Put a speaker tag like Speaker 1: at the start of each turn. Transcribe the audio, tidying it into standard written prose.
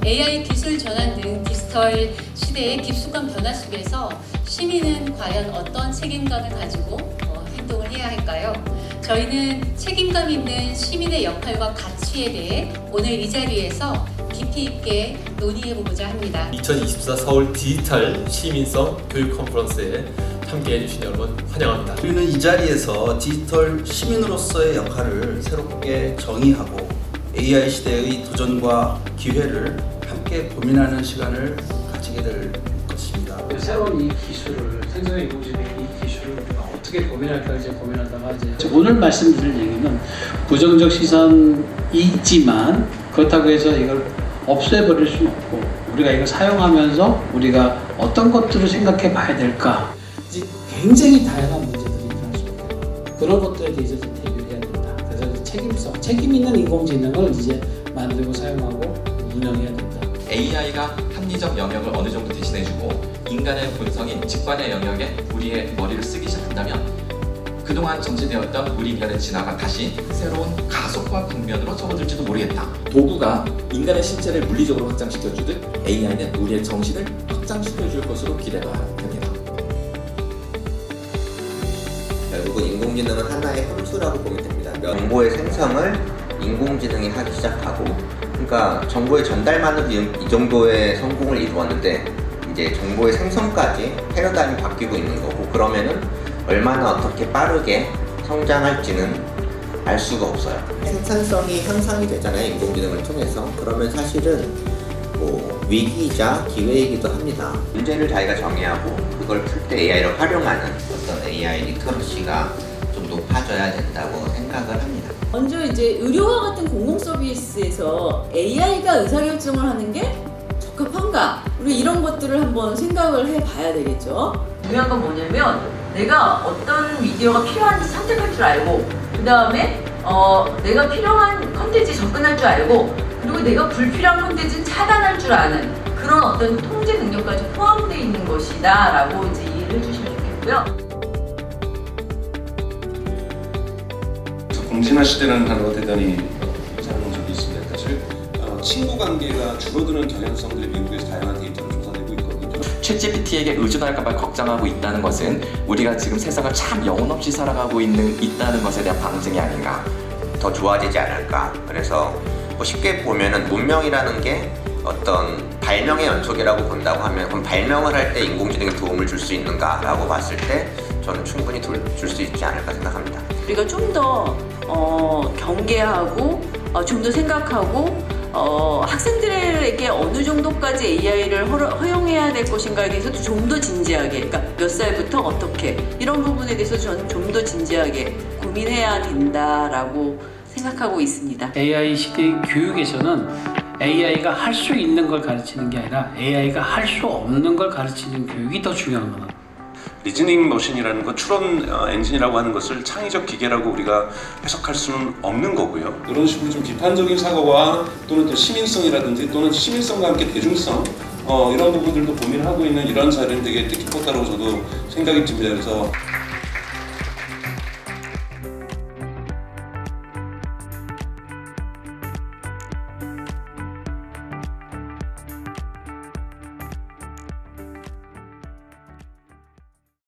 Speaker 1: AI 기술 전환 등 디지털 시대의 깊숙한 변화 속에서 시민은 과연 어떤 책임감을 가지고 행동을 해야 할까요? 저희는 책임감 있는 시민의 역할과 가치에 대해 오늘 이 자리에서 깊이 있게 논의해보고자 합니다.
Speaker 2: 2024 서울 디지털 시민성 교육 컨퍼런스에 함께해 주신 여러분 환영합니다.
Speaker 3: 우리는 이 자리에서 디지털 시민으로서의 역할을 새롭게 정의하고 AI 시대의 도전과 기회를 함께 고민하는 시간을 가지게 될 것입니다.
Speaker 4: 새로운 이 기술을, 생성형 인공지능 이 기술을 우리가 어떻게 고민할까 이제 고민하다가 이제 오늘 말씀드릴 얘기는 부정적 시선이지만 그렇다고 해서 이걸 없애버릴 수는 없고 우리가 이걸 사용하면서 우리가 어떤 것들을 생각해 봐야 될까. 이제 굉장히 다양한 문제들이 일어날 수 있고 그런 것들에 대해서 대비해야 된다. 그래서 책임성, 책임 있는 인공지능을 이제 만들고 사용하고 운영해야 된다.
Speaker 5: AI가 합리적 영역을 어느 정도 대신해주고 인간의 본성인 직관의 영역에 우리의 머리를 쓰기 시작한다면 그동안 정지되었던 우리 인간의 진화가 다시 새로운 가속화 국면으로 접어들지도 모르겠다. 도구가 인간의 신체를 물리적으로 확장시켜주듯 AI는 우리의 정신을 확장시켜줄 것으로 기대가 됩니다.
Speaker 6: 결국은 인공지능은 하나의 함수라고 보면 됩니다. 정보의 생성을 인공지능이 하기 시작하고, 그러니까 정보의 전달만으로 이 정도의 성공을 이루었는데 이제 정보의 생성까지 패러다임이 바뀌고 있는 거고, 그러면은 얼마나 어떻게 빠르게 성장할지는 알 수가 없어요. 생산성이 향상이 되잖아요, 인공지능을 통해서. 그러면 사실은 뭐 위기이자 기회이기도 합니다. 문제를 자기가 정의하고 그걸 풀 때 AI를 활용하는 어떤 AI 리터러시가 좀 높아져야 된다고 생각을 합니다.
Speaker 7: 먼저 이제 의료와 같은 공공 서비스에서 AI가 의사결정을 하는 게 적합한가? 우리 이런 것들을 한번 생각을 해봐야 되겠죠.
Speaker 8: 중요한 건 뭐냐면 내가 어떤 미디어가 필요한지 선택할 줄 알고, 그 다음에 내가 필요한 콘텐츠에 접근할 줄 알고, 그리고 내가 불필요한 콘텐츠는 차단할 줄 아는 그런 어떤 통제 능력까지 포함되어 있는 것이다 라고 이제 이해를 해주시면 좋겠고요.
Speaker 9: 공진화 시대라는 단어가 대단히 사용한 적이 있습니다. 사실 친구 관계가 줄어드는 경향성들이 미국에서 다양한 데이터로 조사되고 있거든요.
Speaker 5: 챗GPT에게 의존할까봐 걱정하고 있다는 것은 우리가 지금 세상을 참 영혼 없이 살아가고 있다는 것에 대한 방증이 아닌가.
Speaker 6: 더 좋아지지 않을까. 그래서 뭐 쉽게 보면은 문명이라는 게 어떤 발명의 연속이라고 본다고 하면, 그럼 발명을 할 때 인공지능이 도움을 줄 수 있는가라고 봤을 때 저는 충분히 줄 수 있지 않을까 생각합니다.
Speaker 7: 우리가 좀 더 경계하고 좀 더 생각하고 학생들에게 어느 정도까지 AI를 허용해야 될 것인가에 대해서도 좀 더 진지하게, 그러니까 몇 살부터 어떻게, 이런 부분에 대해서 저는 좀 더 진지하게 고민해야 된다라고 생각하고 있습니다.
Speaker 4: AI 시대 교육에서는 AI가 할 수 있는 걸 가르치는 게 아니라 AI가 할 수 없는 걸 가르치는 교육이 더 중요한 거다.
Speaker 9: 리즈닝 머신이라는 것, 추론 엔진이라고 하는 것을 창의적 기계라고 우리가 해석할 수는 없는 거고요. 이런 식으로 좀 비판적인 사고와 또는 또 시민성이라든지 또는 시민성과 함께 대중성 이런 부분들도 고민하고 있는 이런 자리는 되게 뜻깊었다고 저도 생각이 듭니다. 그래서